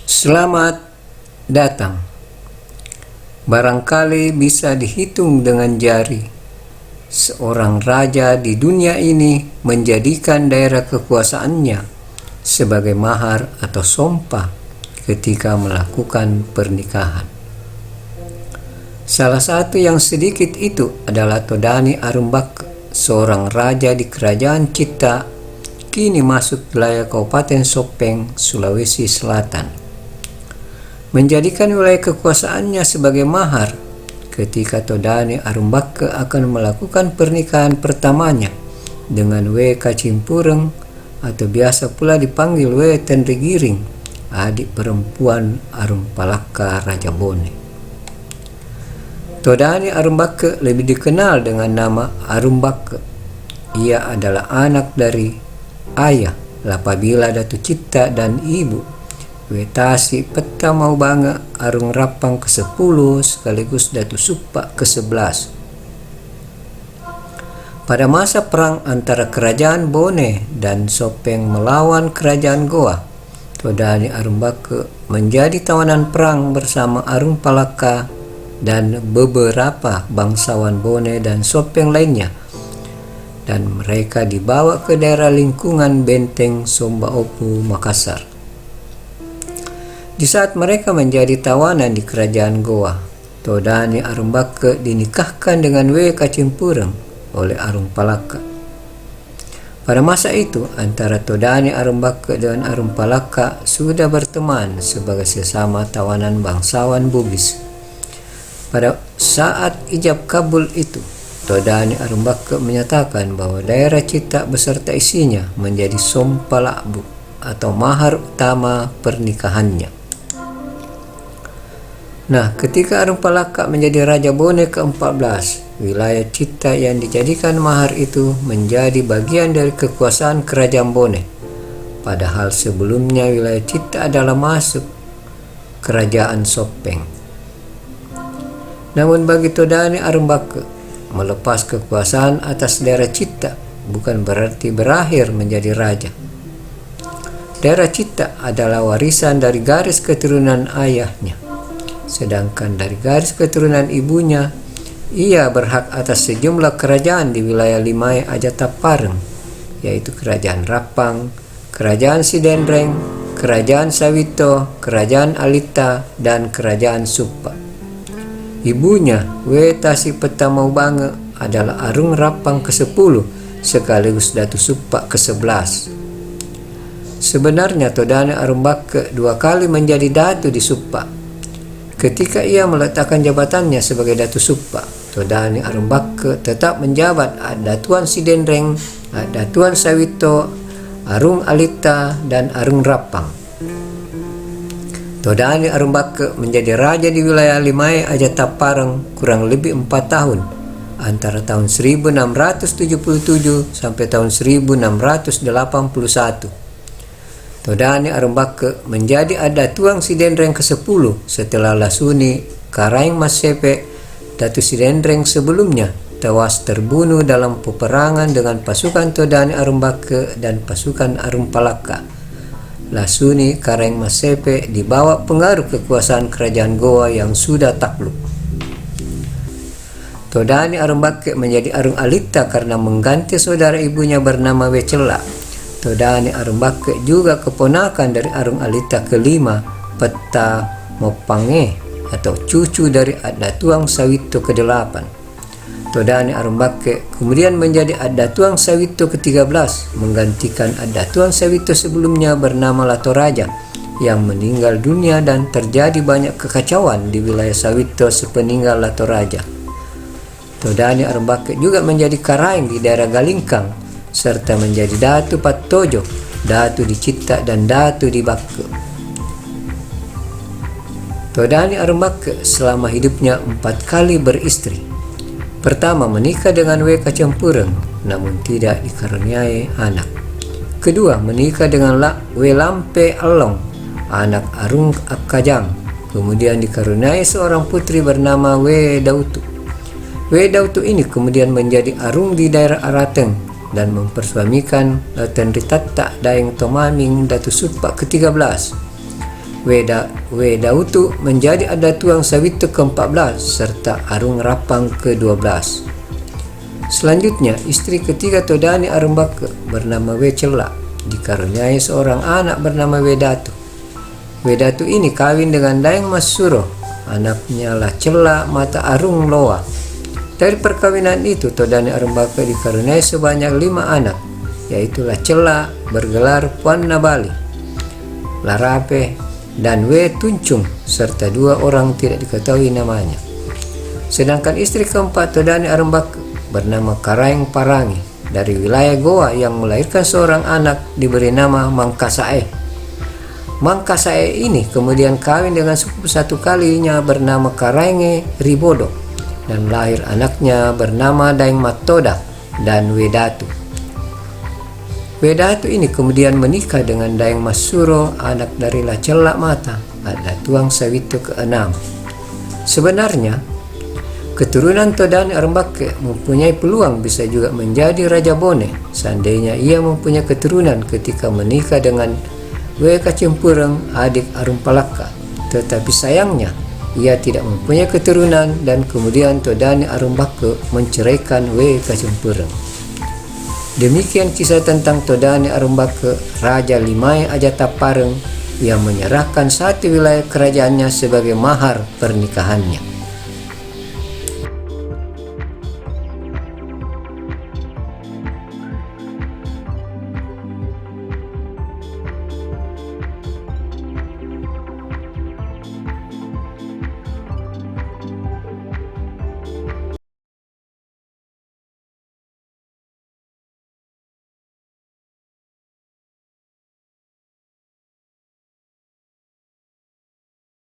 Selamat datang. Barangkali bisa dihitung dengan jari. Seorang raja di dunia ini menjadikan daerah kekuasaannya sebagai mahar atau sompah ketika melakukan pernikahan. Salah satu yang sedikit itu adalah Todani Arumbake, seorang raja di kerajaan Citta, kini masuk wilayah Kabupaten Sopeng, Sulawesi Selatan. Menjadikan wilayah kekuasaannya sebagai mahar ketika Todani Arumbake akan melakukan pernikahan pertamanya dengan W. Kacimpureng atau biasa pula dipanggil W. Tenrigiring, adik perempuan Arumpalaka Raja Bone. Todani Arumbake lebih dikenal dengan nama Arumbake. Ia adalah anak dari ayah Lapabila Datu Citta dan ibu Wetasi Peta Maubanga Arung Rapang ke-10 sekaligus Datu Suppa ke-11. Pada masa perang antara kerajaan Bone dan Sopeng melawan kerajaan Goa, Todani Arumbake menjadi tawanan perang bersama Arumpalaka dan beberapa bangsawan Bone dan Sopeng lainnya, dan mereka dibawa ke daerah lingkungan Benteng Sombaopu, Makassar. Di saat mereka menjadi tawanan di kerajaan Goa, Todani Arumbake dinikahkan dengan W. Kacimpureng oleh Arumpalaka. Pada masa itu, antara Todani Arumbake dan Arumpalaka sudah berteman sebagai sesama tawanan bangsawan Bugis. Pada saat ijab kabul itu, Todani Arumbake menyatakan bahwa daerah Citta beserta isinya menjadi sompalakbu atau mahar utama pernikahannya. Nah, ketika Arumpalaka menjadi Raja Bone ke-14, wilayah Citta yang dijadikan mahar itu menjadi bagian dari kekuasaan kerajaan Bone. Padahal sebelumnya wilayah Citta adalah masuk kerajaan Sopeng. Namun bagi Todani Arumbake, melepas kekuasaan atas daerah Citta bukan berarti berakhir menjadi raja. Daerah Citta adalah warisan dari garis keturunan ayahnya, sedangkan dari garis keturunan ibunya, ia berhak atas sejumlah kerajaan di wilayah Limai Ajatapareng, yaitu Kerajaan Rapang, Kerajaan Sidendreng, Kerajaan Sawito, Kerajaan Alita, dan Kerajaan Suppa. Ibunya, Wetasi Peta Maubanga, adalah Arung Rapang ke-10 sekaligus Datu Suppa ke-11. Sebenarnya Todani Arumbake 2 kali menjadi datu di Suppa. Ketika ia meletakkan jabatannya sebagai Datu Suppa, Todani Arumbake tetap menjabat Datuan Sidendreng, Datuan Sawito, Arung Alita, dan Arung Rapang. Todani Arumbake menjadi raja di wilayah Limai Ajatapareng kurang lebih 4 tahun, antara tahun 1677 sampai tahun 1681. Todani Arumbake menjadi Datuang Sidendreng ke-10 setelah Lasuni Karaeng Masepe, Datu Sidendreng sebelumnya, tewas terbunuh dalam peperangan dengan pasukan Todani Arumbake dan pasukan Arumpalaka. Lasuni Karaeng Masepe dibawa pengaruh kekuasaan kerajaan Goa yang sudah takluk. Todani Arumbake menjadi Arung Alita karena mengganti saudara ibunya bernama Wecela. Todani Arumbake juga keponakan dari Arung Alita ke-5, Peta Mopange, atau cucu dari Datuang Sawito ke-8. Todani Arumbake kemudian menjadi Datuang Sawito ke-13, menggantikan Datuang Sawito sebelumnya bernama Latoraja yang meninggal dunia, dan terjadi banyak kekacauan di wilayah Sawito sepeninggal Latoraja. Todani Arumbake juga menjadi Karaeng di daerah Galingkang, serta menjadi Datu Pattojo, Datu di Citta, dan Datu di Bakke. Todani Arumbake selama hidupnya 4 kali beristri. Pertama, menikah dengan W. Kacimpureng, namun tidak dikaruniai anak. Kedua, menikah dengan W. Lampe Along, anak Arung Akkajang. Kemudian dikaruniai seorang putri bernama W. Dautu. W. Dautu ini kemudian menjadi Arung di daerah Arateng dan mempersuamikan Tenritatta Daeng Tomaming Datu Suppa ke-13. Wedautu menjadi adatuang Sawitu ke-14 serta Arung Rapang ke-12. Selanjutnya, istri ketiga Todani Arembaka bernama Wecela dikaruniai seorang anak bernama Wedatu. Wedatu ini kawin dengan Daeng Mas Suro, anaknya lah Cela mata Arung Loa. Dari perkawinan itu, Todani Arembaka dikaruniai sebanyak 5 anak, yaitu lah Cela bergelar Puan Nabali, Larape, dan W. Tuncung, serta 2 orang tidak diketahui namanya. Sedangkan istri keempat Todani Arembaka bernama Karaeng Parangi dari wilayah Goa yang melahirkan seorang anak diberi nama Mangkasae. Mangkasae ini kemudian kawin dengan sepupu satu kalinya bernama Karaenge Ribodo dan lahir anaknya bernama Daeng Matoda dan Wedatu. Wedatu ini kemudian menikah dengan Daeng Mas Suro, anak dari Lacela Mata, adatuang Sawitu ke-6. Sebenarnya, keturunan Todani Arembaka mempunyai peluang bisa juga menjadi Raja Bone seandainya ia mempunyai keturunan ketika menikah dengan W. Kacempureng, adik Arumpalaka. Tetapi sayangnya, ia tidak mempunyai keturunan dan kemudian Todani Arembaka menceraikan W. Kacempureng. Demikian kisah tentang Todani Arembaka, Raja Limai Ajatapareng yang menyerahkan satu wilayah kerajaannya sebagai mahar pernikahannya.